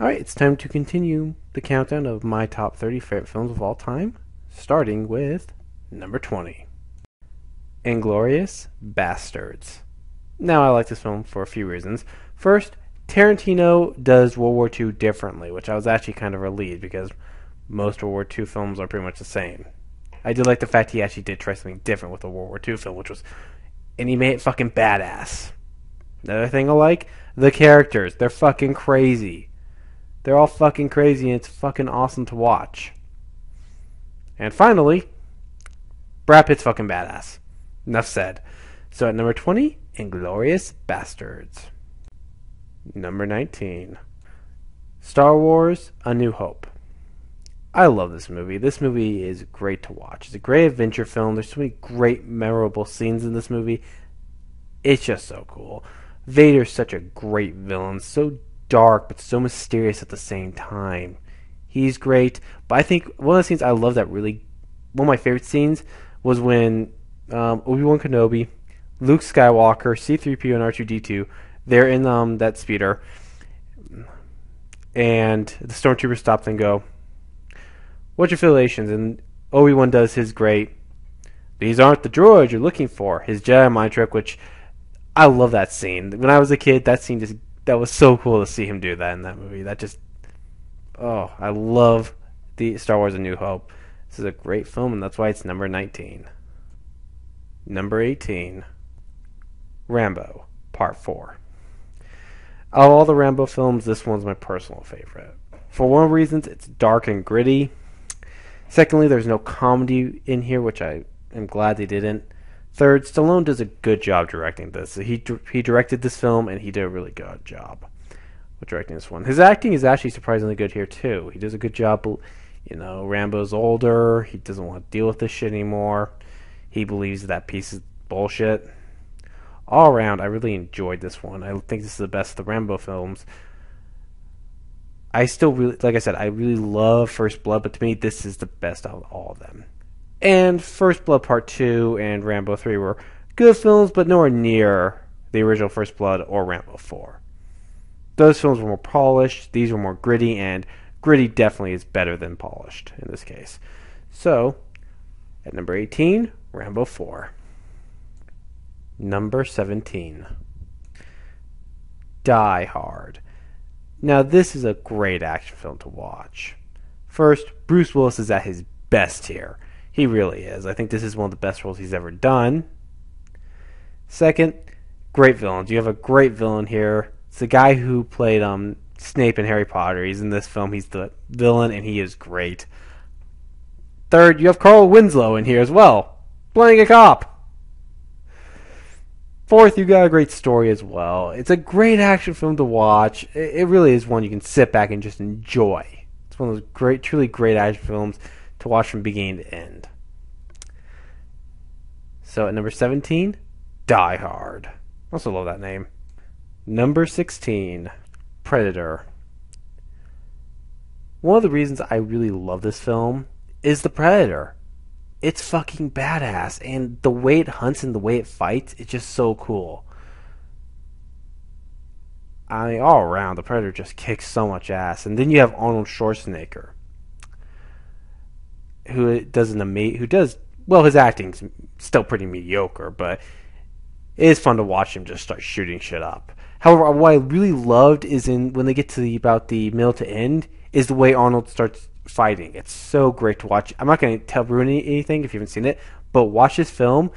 Alright, it's time to continue the countdown of my top 30 favorite films of all time, starting with number 20, Inglourious Bastards. Now, I like this film for a few reasons. First, Tarantino does World War II differently, which I was actually kind of relieved because most World War II films are pretty much the same. I did like the fact he actually did try something different with the World War II film, and he made it fucking badass. Another thing I like, the characters. They're fucking crazy. They're all fucking crazy, and it's fucking awesome to watch. And finally, Brad Pitt's fucking badass. Enough said. So at number 20, Inglourious Bastards. Number 19, Star Wars: A New Hope. I love this movie. This movie is great to watch. It's a great adventure film. There's so many great, memorable scenes in this movie. It's just so cool. Vader's such a great villain. So dark, but so mysterious at the same time. He's great. But I think one of the scenes I love one of my favorite scenes was when Obi-Wan Kenobi, Luke Skywalker, C-3PO, and R2-D2, they're in that speeder, and the stormtroopers stop and go, "What's your affiliations?" And Obi-Wan does his great, "These aren't the droids you're looking for," his Jedi mind trick, which I love that scene. When I was a kid, that was so cool to see him do that in that movie. I love the Star Wars: A New Hope. This is a great film, and that's why it's number 19. Number 18, Rambo, Part 4. Of all the Rambo films, this one's my personal favorite. For one of the reasons, it's dark and gritty. Secondly, there's no comedy in here, which I am glad they didn't. Third, Stallone does a good job directing this. He directed this film, and he did a really good job with directing this one. His acting is actually surprisingly good here, too. He does a good job. Rambo's older. He doesn't want to deal with this shit anymore. He believes that piece is bullshit. All around, I really enjoyed this one. I think this is the best of the Rambo films. I still really, like I said, I really love First Blood, but to me, this is the best out of all of them. And First Blood Part 2 and Rambo 3 were good films, but nowhere near the original First Blood or Rambo 4. Those films were more polished, these were more gritty, and gritty definitely is better than polished in this case. So, at number 18, Rambo 4. Number 17, Die Hard. Now, this is a great action film to watch. First, Bruce Willis is at his best here. He really is. I think this is one of the best roles he's ever done. Second, great villains. You have a great villain here. It's the guy who played Snape in Harry Potter. He's in this film. He's the villain, and he is great. Third, you have Carl Winslow in here as well, playing a cop. Fourth, you got a great story as well. It's a great action film to watch. It really is one you can sit back and just enjoy. It's one of those great, truly great action films to watch from beginning to end. So at number 17, Die Hard. I also love that name. Number 16, Predator. One of the reasons I really love this film is the Predator. It's fucking badass, and the way it hunts and the way it fights, it's just so cool. I mean, all around, the Predator just kicks so much ass. And then you have Arnold Schwarzenegger, his acting's still pretty mediocre, but it is fun to watch him just start shooting shit up. However, what I really loved is when they get to about the middle to end, is the way Arnold starts fighting. It's so great to watch. I'm not going to ruin anything if you haven't seen it, but watch this film,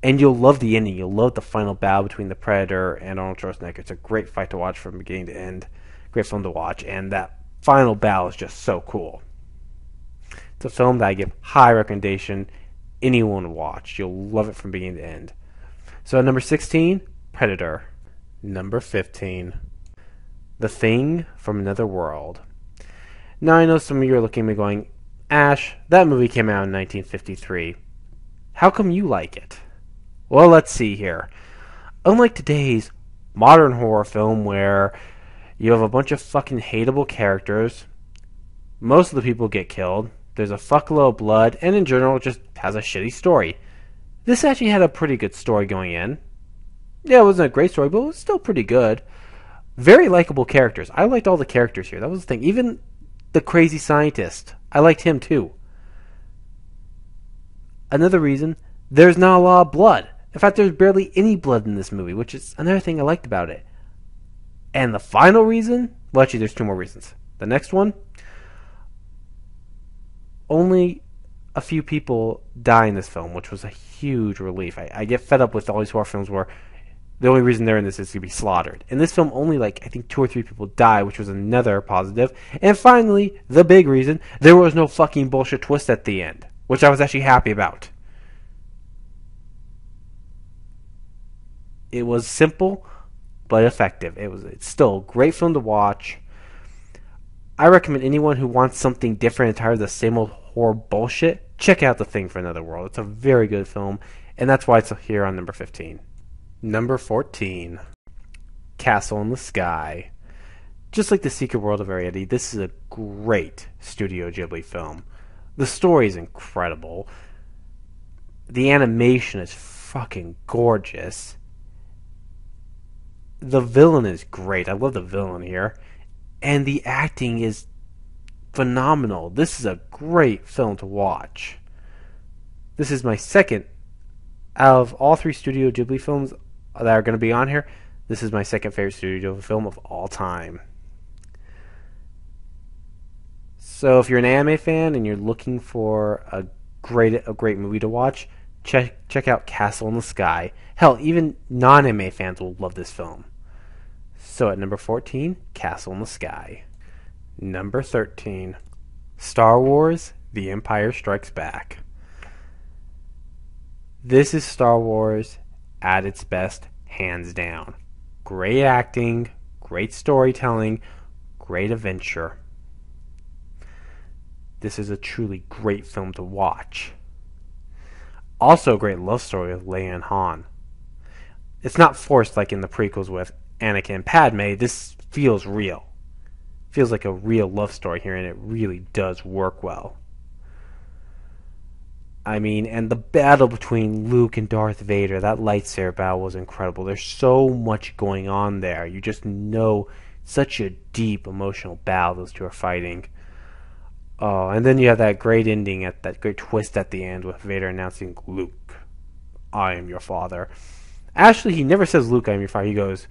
and you'll love the ending. You'll love the final battle between the Predator and Arnold Schwarzenegger. It's a great fight to watch from beginning to end. Great film to watch, and that final battle is just so cool. It's a film that I give high recommendation. Anyone watch. You'll love it from beginning to end. So at number 16, Predator. Number 15, The Thing from Another World. Now, I know some of you are looking at me going, Ash, that movie came out in 1953. How come you like it? Well, let's see here. Unlike today's modern horror film where you have a bunch of fucking hateable characters, most of the people get killed, there's a fuckload of blood, and in general, it just has a shitty story. This actually had a pretty good story going in. Yeah, it wasn't a great story, but it was still pretty good. Very likable characters. I liked all the characters here. That was the thing. Even the crazy scientist, I liked him too. Another reason, there's not a lot of blood. In fact, there's barely any blood in this movie, which is another thing I liked about it. And the final reason, well, actually, there's two more reasons. The next one, only a few people die in this film, which was a huge relief. I get fed up with all these horror films where the only reason they're in this is to be slaughtered. In this film, only I think 2 or 3 people die, which was another positive. And finally, the big reason, there was no fucking bullshit twist at the end, which I was actually happy about. It was simple, but effective. It's still a great film to watch. I recommend anyone who wants something different and tired of the same old horror bullshit, check out The Thing for Another World. It's a very good film, and that's why it's here on number 15. Number 14, Castle in the Sky. Just like The Secret World of Ariadne, this is a great Studio Ghibli film. The story is incredible. The animation is fucking gorgeous. The villain is great. I love the villain here. And the acting is phenomenal. This is a great film to watch. This is my second, out of all 3 Studio Ghibli films that are going to be on here, this is my second favorite Studio Ghibli film of all time. So if you're an anime fan and you're looking for a great movie to watch, check out Castle in the Sky. Hell, even non-anime fans will love this film. So at number 14, Castle in the Sky. Number 13, Star Wars: The Empire Strikes Back. This is Star Wars at its best, hands down. Great acting, great storytelling, great adventure. This is a truly great film to watch. Also a great love story with Leia and Han. It's not forced like in the prequels with Anakin and Padme. This feels real. Feels like a real love story here, and it really does work well. I mean, and the battle between Luke and Darth Vader, that lightsaber battle was incredible. There's so much going on there. You just know such a deep emotional battle those two are fighting. Oh, and then you have that great ending, that great twist at the end with Vader announcing, "Luke, I am your father." Actually, he never says, "Luke, I am your father." He goes,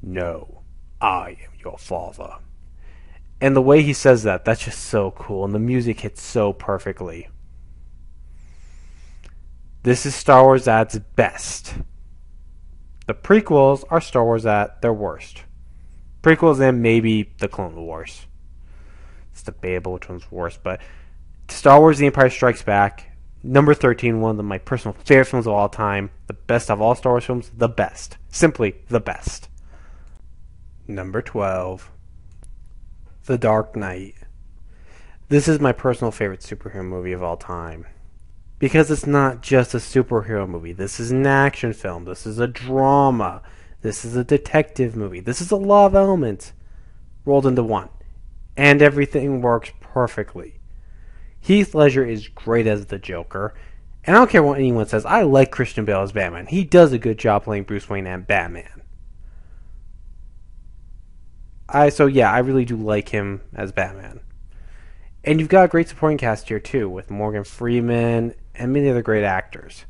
"No, I am your father." And the way he says that, that's just so cool. And the music hits so perfectly. This is Star Wars at its best. The prequels are Star Wars at their worst. Prequels and maybe the Clone Wars. It's debatable which one's worse, but Star Wars: The Empire Strikes Back, number 13, one of my personal favorite films of all time. The best of all Star Wars films, the best. Simply the best. Number 12, The Dark Knight. This is my personal favorite superhero movie of all time. Because it's not just a superhero movie. This is an action film. This is a drama. This is a detective movie. This is a lot of elements rolled into one. And everything works perfectly. Heath Ledger is great as the Joker. And I don't care what anyone says. I like Christian Bale as Batman. He does a good job playing Bruce Wayne and Batman. I really do like him as Batman. And you've got a great supporting cast here too, with Morgan Freeman and many other great actors.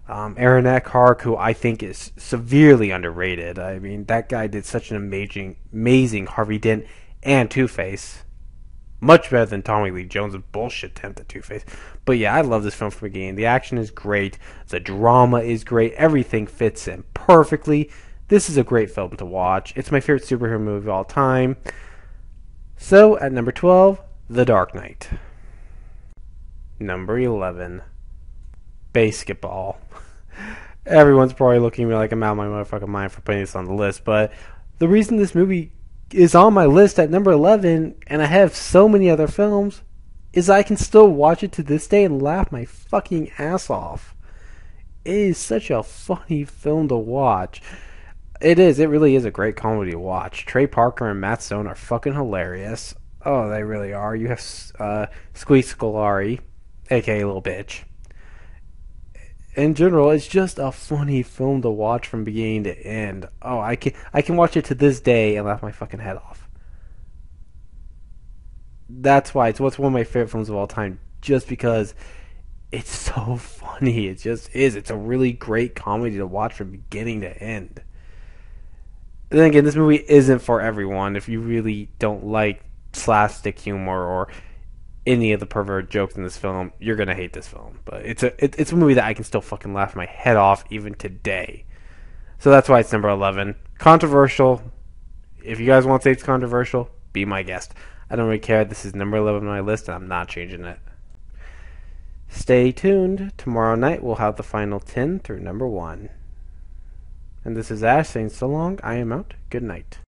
Aaron Eckhart, who I think is severely underrated. I mean, that guy did such an amazing Harvey Dent and Two-Face. Much better than Tommy Lee Jones' bullshit attempt at Two-Face. But yeah, I love this film from the beginning. The action is great. The drama is great. Everything fits in perfectly. This is a great film to watch. It's my favorite superhero movie of all time. So, at number 12, The Dark Knight. Number 11, Basketball. Everyone's probably looking at me like I'm out of my motherfucking mind for putting this on the list, but the reason this movie is on my list at number 11, and I have so many other films, is I can still watch it to this day and laugh my fucking ass off. It is such a funny film to watch. It really is a great comedy to watch. Trey Parker and Matt Stone are fucking hilarious. Oh, they really are. You have Squeak Scolari, aka Little Bitch. in general, it's just a funny film to watch from beginning to end. Oh, I can watch it to this day and laugh my fucking head off. That's why it's what's one of my favorite films of all time. Just because it's so funny. It just is. It's a really great comedy to watch from beginning to end. Then again, this movie isn't for everyone. If you really don't like slapstick humor or any of the pervert jokes in this film, you're gonna hate this film. But it's a movie that I can still fucking laugh my head off even today. So that's why it's number 11. Controversial. If you guys want to say it's controversial, be my guest. I don't really care. This is number 11 on my list, and I'm not changing it. Stay tuned. Tomorrow night we'll have the final 10 through number 1. And this is Ash saying so long. I am out. Good night.